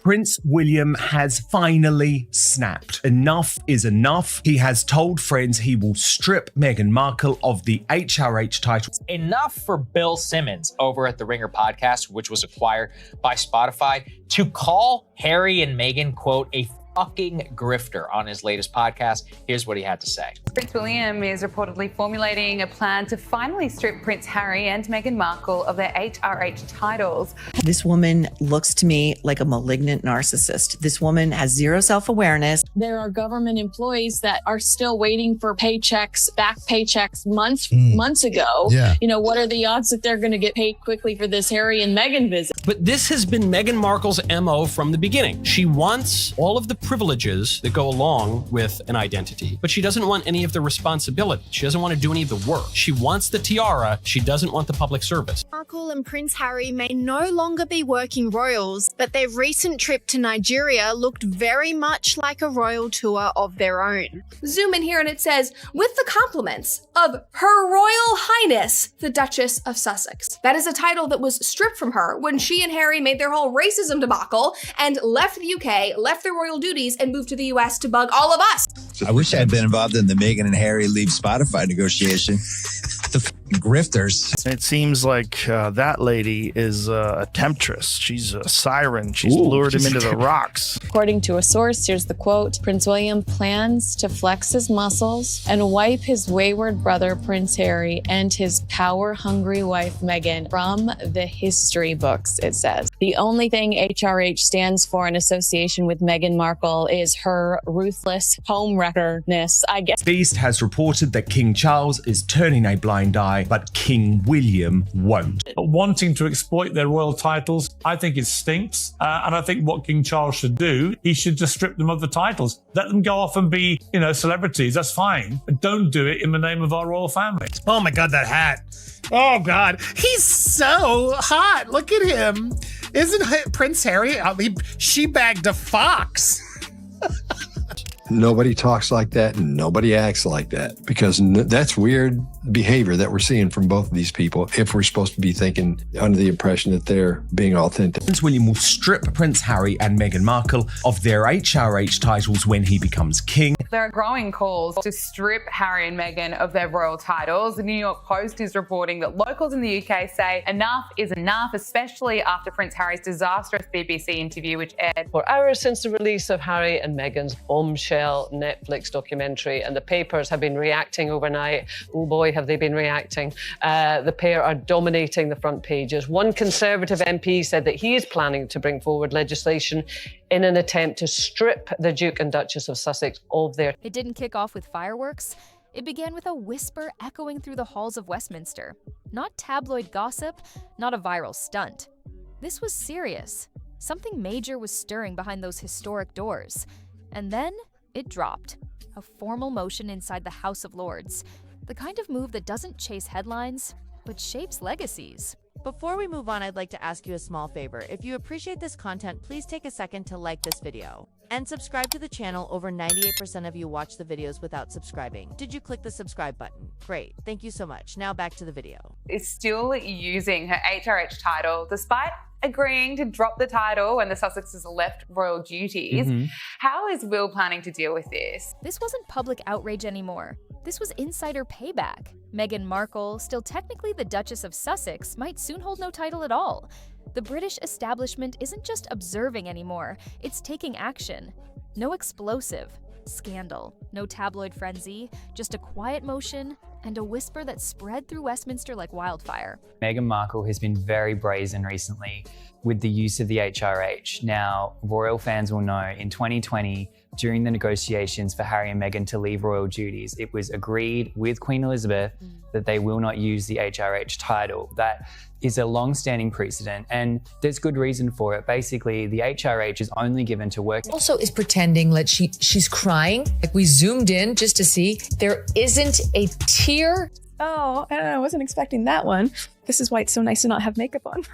Prince William has finally snapped. Enough is enough. He has told friends he will strip Meghan Markle of the HRH title. Enough for Bill Simmons over at the Ringer podcast, which was acquired by Spotify, to call Harry and Meghan, quote, a fucking grifter on his latest podcast. Here's what he had to say. Prince William is reportedly formulating a plan to finally strip Prince Harry and Meghan Markle of their HRH titles. This woman looks to me like a malignant narcissist. This woman has zero self-awareness. There are government employees that are still waiting for paychecks, back paychecks months ago. Yeah. You know, what are the odds that they're going to get paid quickly for this Harry and Meghan visit? But this has been Meghan Markle's MO from the beginning. She wants all of the privileges that go along with an identity, but she doesn't want any of the responsibility. She doesn't want to do any of the work. She wants the tiara. She doesn't want the public service. Markle and Prince Harry may no longer be working royals, but their recent trip to Nigeria looked very much like a royal tour of their own. Zoom in here and it says, with the compliments of Her Royal Highness, the Duchess of Sussex. That is a title that was stripped from her when she and Harry made their whole racism debacle and left the UK, left their royal duties, and moved to the US to bug all of us. I wish I had been involved in the Meghan and Harry leave Spotify negotiation. The grifters. It seems like that lady is a temptress. She's a siren. She's lured him into the rocks. According to a source, here's the quote: Prince William plans to flex his muscles and wipe his wayward brother, Prince Harry, and his power-hungry wife, Meghan, from the history books, it says. The only thing HRH stands for in association with Meghan Markle is her ruthless homewreckerness, I guess. Beast has reported that King Charles is turning a blind eye, but King William won't. Wanting to exploit their royal titles, I think it stinks. And I think what King Charles should do, he should just strip them of the titles. Let them go off and be, celebrities. That's fine. But don't do it in the name of our royal family. Oh my God, that hat. Oh God, he's so hot. Look at him. Isn't Prince Harry? She bagged a fox. Nobody talks like that and nobody acts like that, because that's weird behavior that we're seeing from both of these people if we're supposed to be thinking under the impression that they're being authentic. Prince William will strip Prince Harry and Meghan Markle of their HRH titles when he becomes king. There are growing calls to strip Harry and Meghan of their royal titles. The New York Post is reporting that locals in the UK say enough is enough, especially after Prince Harry's disastrous BBC interview, which aired for hours since the release of Harry and Meghan's bombshell Netflix documentary, and the papers have been reacting overnight. Oh boy, have they been reacting. The pair are dominating the front pages. One Conservative MP said that he is planning to bring forward legislation in an attempt to strip the Duke and Duchess of Sussex of their... It didn't kick off with fireworks. It began with a whisper echoing through the halls of Westminster. Not tabloid gossip, not a viral stunt. This was serious. Something major was stirring behind those historic doors. And then it dropped. A formal motion inside the House of Lords. The kind of move that doesn't chase headlines, but shapes legacies. Before we move on, I'd like to ask you a small favor. If you appreciate this content, please take a second to like this video and subscribe to the channel. Over 98% of you watch the videos without subscribing. Did you click the subscribe button? Great, thank you so much. Now back to the video. Is still using her HRH title despite agreeing to drop the title when the Sussexes left royal duties. How is Will planning to deal with this? This wasn't public outrage anymore. This was insider payback. Meghan Markle, still technically the Duchess of Sussex, might soon hold no title at all. The British establishment isn't just observing anymore, it's taking action. No explosive scandal, no tabloid frenzy, just a quiet motion and a whisper that spread through Westminster like wildfire. Meghan Markle has been very brazen recently with the use of the HRH. Now, royal fans will know in 2020, during the negotiations for Harry and Meghan to leave royal duties, it was agreed with Queen Elizabeth that they will not use the HRH title. That is a long-standing precedent, and there's good reason for it. Basically, the HRH is only given to work. Also is pretending that she's crying. Like, we zoomed in just to see there isn't a tear. Oh, I wasn't expecting that one. This is why it's so nice to not have makeup on.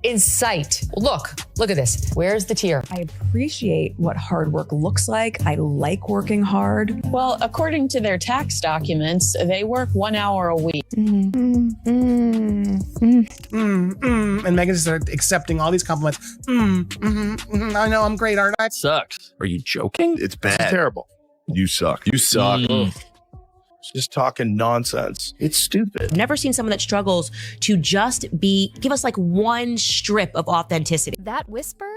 In sight. Look at this. Where's the tear? I appreciate what hard work looks like. I like working hard. Well, according to their tax documents, they work 1 hour a week. And Meghan just started accepting all these compliments. I know I'm great, aren't I? Sucks. Are you joking? It's bad. It's terrible. You suck. You suck. It's just talking nonsense. It's stupid. I've never seen someone that struggles to just give us like one strip of authenticity. That whisper?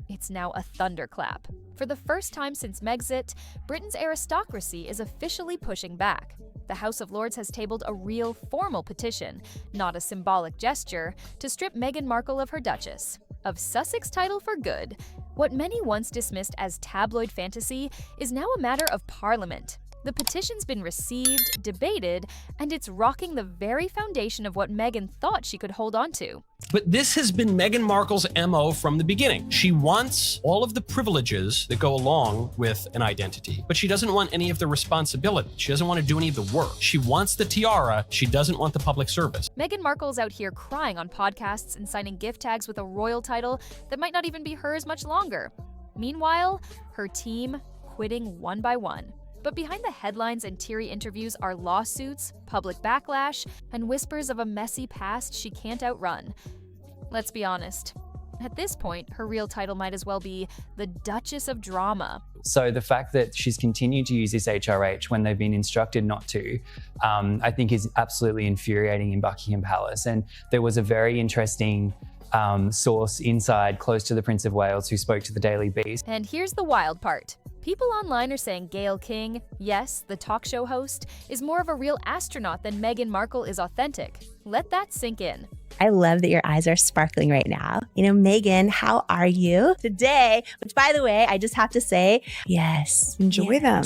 It's now a thunderclap. For the first time since Megxit, Britain's aristocracy is officially pushing back. The House of Lords has tabled a real formal petition, not a symbolic gesture, to strip Meghan Markle of her Duchess. Of Sussex title for good, what many once dismissed as tabloid fantasy is now a matter of Parliament. The petition's been received, debated, and it's rocking the very foundation of what Meghan thought she could hold on to. But this has been Meghan Markle's MO from the beginning. She wants all of the privileges that go along with an identity, but she doesn't want any of the responsibility. She doesn't want to do any of the work. She wants the tiara. She doesn't want the public service. Meghan Markle's out here crying on podcasts and signing gift tags with a royal title that might not even be hers much longer. Meanwhile, her team quitting one by one. But behind the headlines and teary interviews are lawsuits, public backlash, and whispers of a messy past she can't outrun. Let's be honest. At this point, her real title might as well be the Duchess of Drama. So the fact that she's continued to use this HRH when they've been instructed not to, I think is absolutely infuriating in Buckingham Palace. And there was a very interesting source inside close to the Prince of Wales who spoke to the Daily Beast. And here's the wild part. People online are saying Gayle King, yes, the talk show host, is more of a real astronaut than Meghan Markle is authentic. Let that sink in. I love that your eyes are sparkling right now. You know, Meghan, how are you today? Which, by the way, I just have to say, yes. Enjoy them.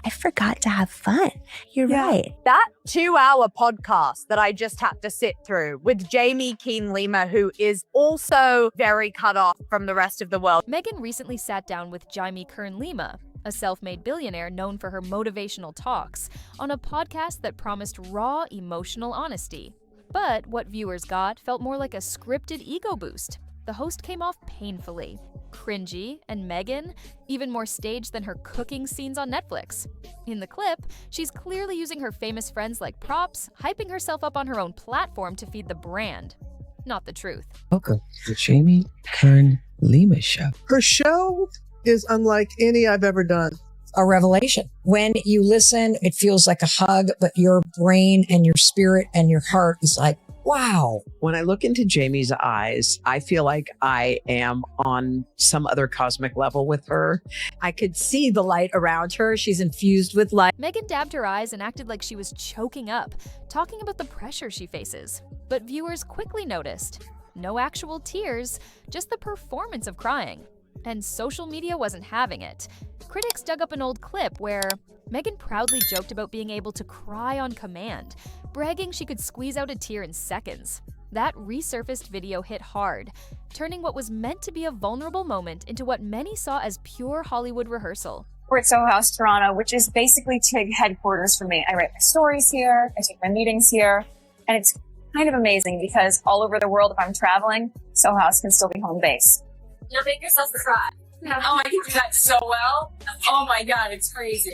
I forgot to have fun. You're right. That 2-hour podcast that I just had to sit through with Jamie Keen-Lima, who is also very cut off from the rest of the world. Meghan recently sat down with Jamie Keen-Lima, a self-made billionaire known for her motivational talks, on a podcast that promised raw emotional honesty. But what viewers got felt more like a scripted ego boost. The host came off painfully cringy, and Meghan even more staged than her cooking scenes on Netflix. In the clip, she's clearly using her famous friends like props, hyping herself up on her own platform to feed the brand. Not the truth. Welcome to the Jamie Kern-Lima Show. Her show is unlike any I've ever done. A revelation. When you listen, it feels like a hug, but your brain and your spirit and your heart is like, wow. When I look into Jamie's eyes, I feel like I am on some other cosmic level with her. I could see the light around her. She's infused with light. Meghan dabbed her eyes and acted like she was choking up, talking about the pressure she faces. But viewers quickly noticed. No actual tears, just the performance of crying. And social media wasn't having it. Critics dug up an old clip where Meghan proudly joked about being able to cry on command, bragging she could squeeze out a tear in seconds. That resurfaced video hit hard, turning what was meant to be a vulnerable moment into what many saw as pure Hollywood rehearsal. We're at Soho House, Toronto, which is basically TIG headquarters for me. I write my stories here, I take my meetings here, and it's kind of amazing because all over the world, if I'm traveling, Soho House can still be home base. You'll make yourself cry. Oh, I can do that so well. Oh my God, it's crazy.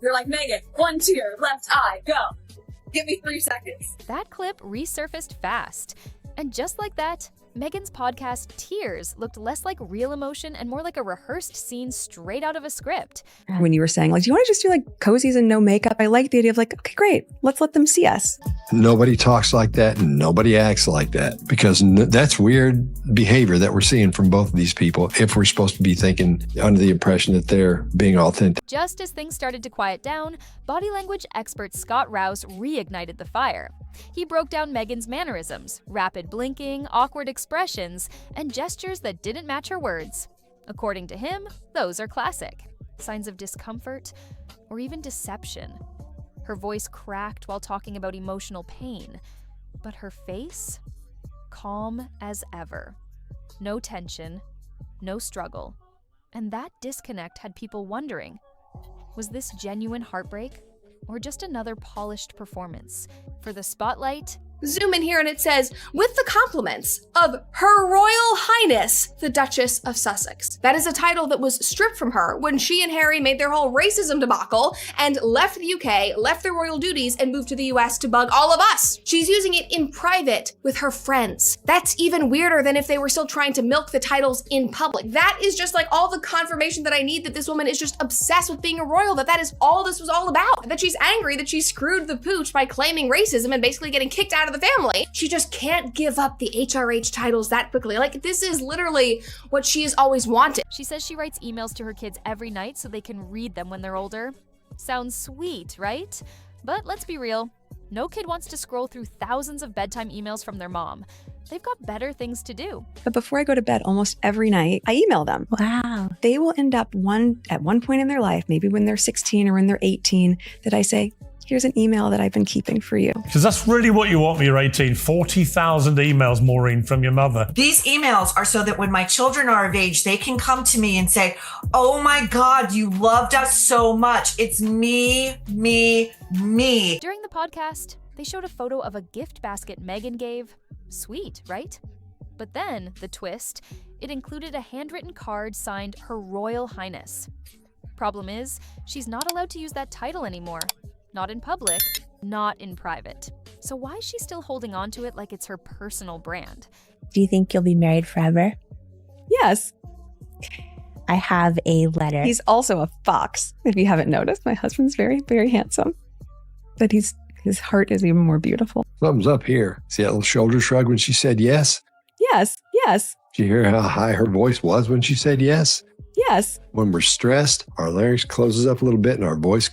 You're like, Meghan, 1 tear, left eye, go. Give me 3 seconds. That clip resurfaced fast. And just like that, Meghan's podcast Tears looked less like real emotion and more like a rehearsed scene straight out of a script. When you were saying, like, do you want to just do like cozies and no makeup? I like the idea of like, okay, great. Let's let them see us. Nobody talks like that and nobody acts like that because that's weird behavior that we're seeing from both of these people if we're supposed to be thinking under the impression that they're being authentic. Just as things started to quiet down, body language expert Scott Rouse reignited the fire. He broke down Meghan's mannerisms, rapid blinking, awkward expressions, and gestures that didn't match her words. According to him, those are classic. Signs of discomfort or even deception. Her voice cracked while talking about emotional pain, but her face? Calm as ever. No tension, no struggle. And that disconnect had people wondering, was this genuine heartbreak? Or just another polished performance? For the spotlight, Zoom in here and it says, with the compliments of Her Royal Highness, the Duchess of Sussex. That is a title that was stripped from her when she and Harry made their whole racism debacle and left the UK, left their royal duties, and moved to the US to bug all of us. She's using it in private with her friends. That's even weirder than if they were still trying to milk the titles in public. That is just like all the confirmation that I need that this woman is just obsessed with being a royal, that is all this was all about. That she's angry that she screwed the pooch by claiming racism and basically getting kicked out of the family. She just can't give up the HRH titles that quickly. Like, this is literally what she has always wanted. She says she writes emails to her kids every night so they can read them when they're older. Sounds sweet, right? But let's be real. No kid wants to scroll through thousands of bedtime emails from their mom. They've got better things to do. But before I go to bed almost every night, I email them. Wow. They will end up at one point in their life, maybe when they're 16 or when they're 18, that I say, here's an email that I've been keeping for you. Because that's really what you want when you're 18. 40,000 emails, Maureen, from your mother. These emails are so that when my children are of age, they can come to me and say, oh my God, you loved us so much. It's me, me, me. During the podcast, they showed a photo of a gift basket Meghan gave. Sweet, right? But then, the twist, it included a handwritten card signed Her Royal Highness. Problem is, she's not allowed to use that title anymore. Not in public, not in private. So why is she still holding on to it like it's her personal brand? Do you think you'll be married forever? Yes. I have a letter. He's also a fox. If you haven't noticed, my husband's very, very handsome. But his heart is even more beautiful. Thumbs up here. See that little shoulder shrug when she said yes? Yes, yes. Did you hear how high her voice was when she said yes? Yes. When we're stressed, our larynx closes up a little bit and our voice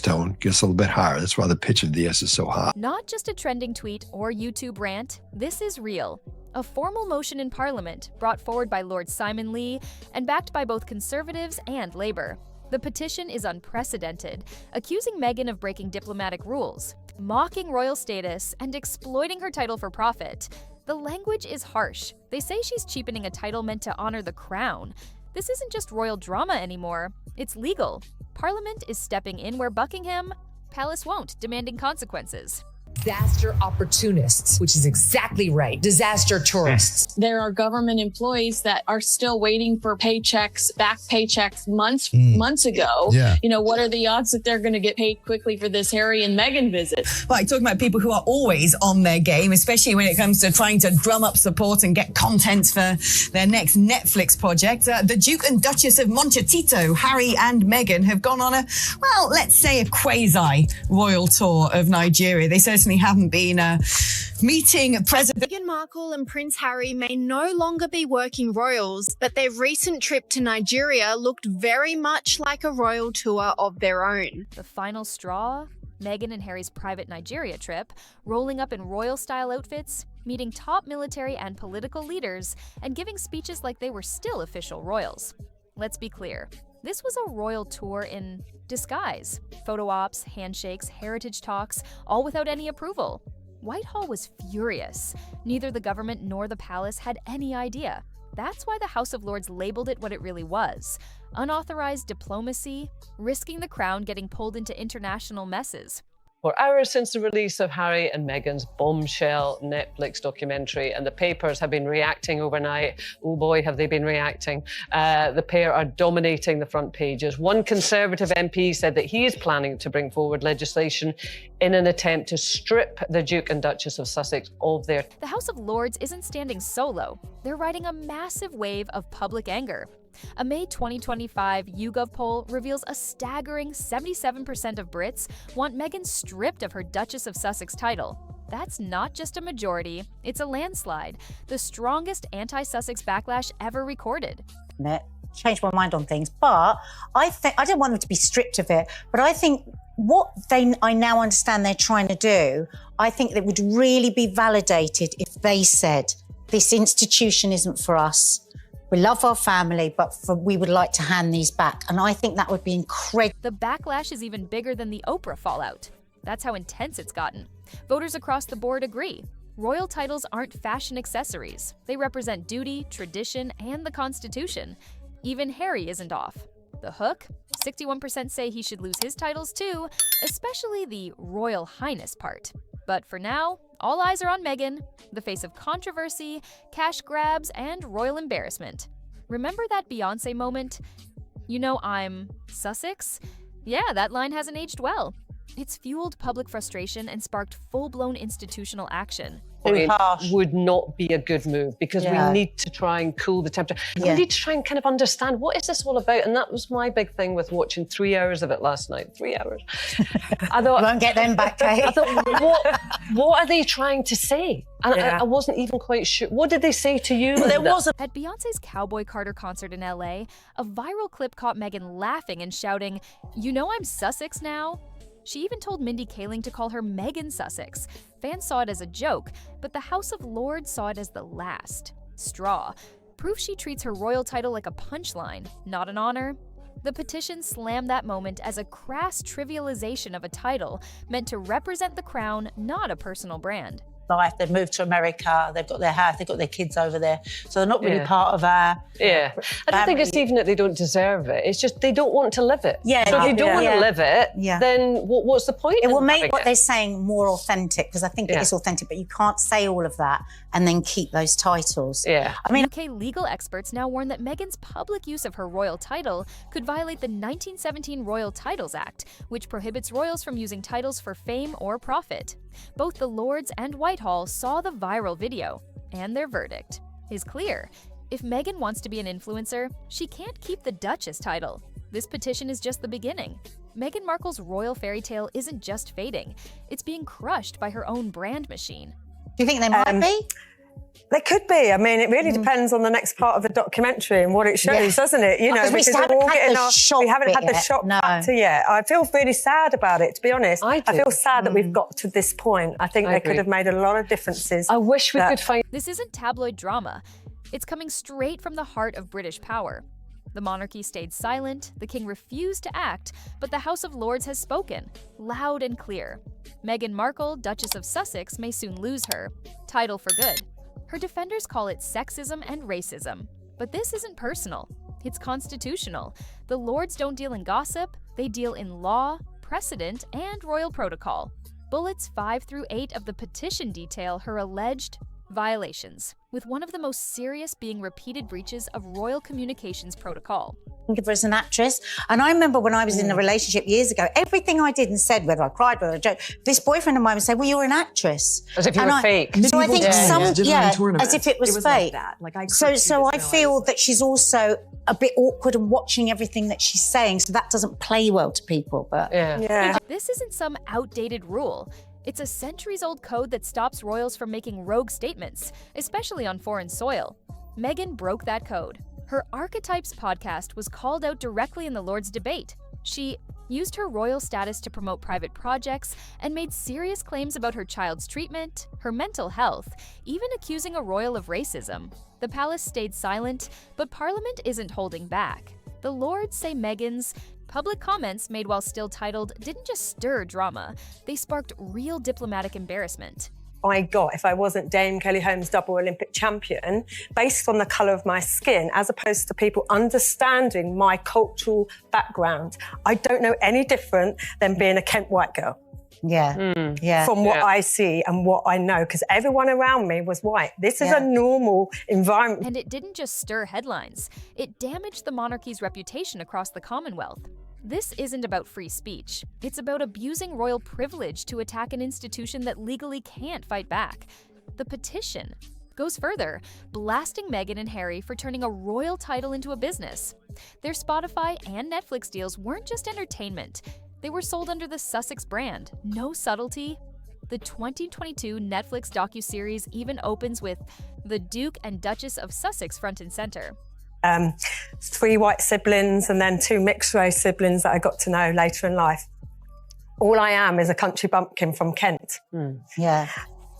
tone gets a little bit higher. That's why the pitch of the yes is so high. Not just a trending tweet or YouTube rant, this is real. A formal motion in Parliament brought forward by Lord Simon Lee and backed by both Conservatives and Labour. The petition is unprecedented, accusing Meghan of breaking diplomatic rules, mocking royal status, and exploiting her title for profit. The language is harsh. They say she's cheapening a title meant to honor the crown. This isn't just royal drama anymore. It's legal. Parliament is stepping in where Buckingham Palace won't, demanding consequences. Disaster opportunists, which is exactly right. Disaster tourists. There are government employees that are still waiting for paychecks, back paychecks months ago. Yeah. You know, what are the odds that they're going to get paid quickly for this Harry and Meghan visit? Like, talking about people who are always on their game, especially when it comes to trying to drum up support and get content for their next Netflix project. The Duke and Duchess of Montecito, Harry and Meghan, have gone on a, well, let's say a quasi-royal tour of Nigeria. They certainly haven't been meeting President. Meghan Markle and Prince Harry may no longer be working royals, but their recent trip to Nigeria looked very much like a royal tour of their own. The final straw? Meghan and Harry's private Nigeria trip, rolling up in royal-style outfits, meeting top military and political leaders, and giving speeches like they were still official royals. Let's be clear. This was a royal tour in disguise. Photo ops, handshakes, heritage talks, all without any approval. Whitehall was furious. Neither the government nor the palace had any idea. That's why the House of Lords labeled it what it really was: unauthorized diplomacy, risking the crown getting pulled into international messes. For hours since the release of Harry and Meghan's bombshell Netflix documentary, and the papers have been reacting overnight. Oh boy, have they been reacting. The pair are dominating the front pages. One Conservative MP said that he is planning to bring forward legislation in an attempt to strip the Duke and Duchess of Sussex of their... The House of Lords isn't standing solo. They're riding a massive wave of public anger. A May 2025 YouGov poll reveals a staggering 77% of Brits want Meghan stripped of her Duchess of Sussex title. That's not just a majority, it's a landslide, the strongest anti-Sussex backlash ever recorded. Changed my mind on things, but I don't want them to be stripped of it, but I think I now understand they're trying to do, I think that would really be validated if they said, this institution isn't for us. We love our family, but we would like to hand these back. And I think that would be incredible. The backlash is even bigger than the Oprah fallout. That's how intense it's gotten. Voters across the board agree. Royal titles aren't fashion accessories. They represent duty, tradition, and the Constitution. Even Harry isn't off. The hook? 61% say he should lose his titles too, especially the Royal Highness part. But for now, All eyes are on Meghan, the face of controversy, cash grabs, and royal embarrassment. Remember that Beyoncé moment? You know I'm Sussex? Yeah, that line hasn't aged well. It's fueled public frustration and sparked full-blown institutional action. It would not be a good move because we need to try and cool the temperature. We need to try and kind of understand what is this all about. And that was my big thing with watching 3 hours of it last night. 3 hours. I thought, won't get them back, Kate. I thought, what are they trying to say? And I wasn't even quite sure. What did they say to you? There was At Beyoncé's Cowboy Carter concert in LA, a viral clip caught Meghan laughing and shouting, "You know I'm Sussex now?" She even told Mindy Kaling to call her Meghan Sussex. Fans saw it as a joke, but the House of Lords saw it as the last straw. Proof she treats her royal title like a punchline, not an honor. The petition slammed that moment as a crass trivialization of a title meant to represent the crown, not a personal brand. Life. They've moved to America, they've got their house, they've got their kids over there. So they're not really part of our I don't think it's even that they don't deserve it. It's just they don't want to live it. Yeah. So if you don't want to live it, Yeah. then what's the point? It will in make having what it? they're saying more authentic, because I think it is authentic, but you can't say all of that and then keep those titles. I mean, UK legal experts now warn that Meghan's public use of her royal title could violate the 1917 Royal Titles Act, which prohibits royals from using titles for fame or profit. Both the Lords and Whitehall saw the viral video, and their verdict is clear. If Meghan wants to be an influencer, she can't keep the Duchess title. This petition is just the beginning. Meghan Markle's royal fairy tale isn't just fading, it's being crushed by her own brand machine. Do you think they might be? They could be. I mean, it really depends on the next part of the documentary and what it shows, doesn't it? You know, Because we haven't had the shock we haven't bit had the yet. shock No. factor yet. I feel really sad about it, to be honest. I feel sad that we've got to this point. I think they could have made a lot of differences. I wish we could find. This isn't tabloid drama. It's coming straight from the heart of British power. The monarchy stayed silent, the king refused to act, but the House of Lords has spoken, loud and clear. Meghan Markle, Duchess of Sussex, may soon lose her title for good. Her defenders call it sexism and racism. But this isn't personal. It's constitutional. The Lords don't deal in gossip, they deal in law, precedent, and royal protocol. Bullets 5 through 8 of the petition detail her alleged violations, with one of the most serious being repeated breaches of royal communications protocol. Think of her as an actress. And I remember when I was in a relationship years ago, everything I did and said, whether I cried, whether I joked, this boyfriend of mine would say, well, you're an actress. As if you were fake. So I think as if it was like fake. that. Like I So I feel that she's also a bit awkward and watching everything that she's saying, so that doesn't play well to people. But This isn't some outdated rule. It's a centuries-old code that stops royals from making rogue statements, especially on foreign soil. Meghan broke that code. Her Archetypes podcast was called out directly in the Lords' debate. She used her royal status to promote private projects and made serious claims about her child's treatment, her mental health, even accusing a royal of racism. The palace stayed silent, but Parliament isn't holding back. The Lords say Meghan's public comments made while still titled didn't just stir drama, they sparked real diplomatic embarrassment. I got if I wasn't Dame Kelly Holmes' double Olympic champion based on the colour of my skin, as opposed to people understanding my cultural background. I don't know any different than being a Kent white girl. From what I see and what I know, because everyone around me was white. This is a normal environment. And it didn't just stir headlines, it damaged the monarchy's reputation across the Commonwealth. This isn't about free speech. It's about abusing royal privilege to attack an institution that legally can't fight back. The petition goes further, blasting Meghan and Harry for turning a royal title into a business. Their Spotify and Netflix deals weren't just entertainment. They were sold under the Sussex brand. No subtlety. The 2022 Netflix docuseries even opens with the Duke and Duchess of Sussex front and center. 3 white siblings and then 2 mixed race siblings that I got to know later in life. All I am is a country bumpkin from Kent.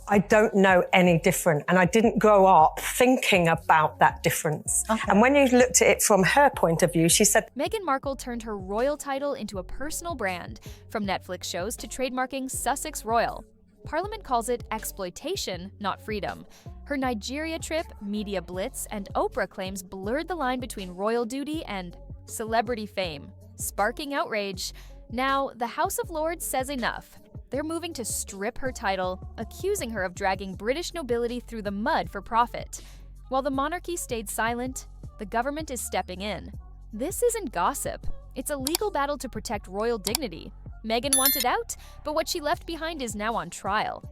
I don't know any different, and I didn't grow up thinking about that difference. And when you looked at it from her point of view, she said, Meghan Markle turned her royal title into a personal brand, from Netflix shows to trademarking Sussex Royal. Parliament calls it exploitation, not freedom. Her Nigeria trip, media blitz, and Oprah claims blurred the line between royal duty and celebrity fame, sparking outrage. Now, the House of Lords says enough. They're moving to strip her title, accusing her of dragging British nobility through the mud for profit. While the monarchy stayed silent, the government is stepping in. This isn't gossip. It's a legal battle to protect royal dignity. Meghan wanted out, but what she left behind is now on trial.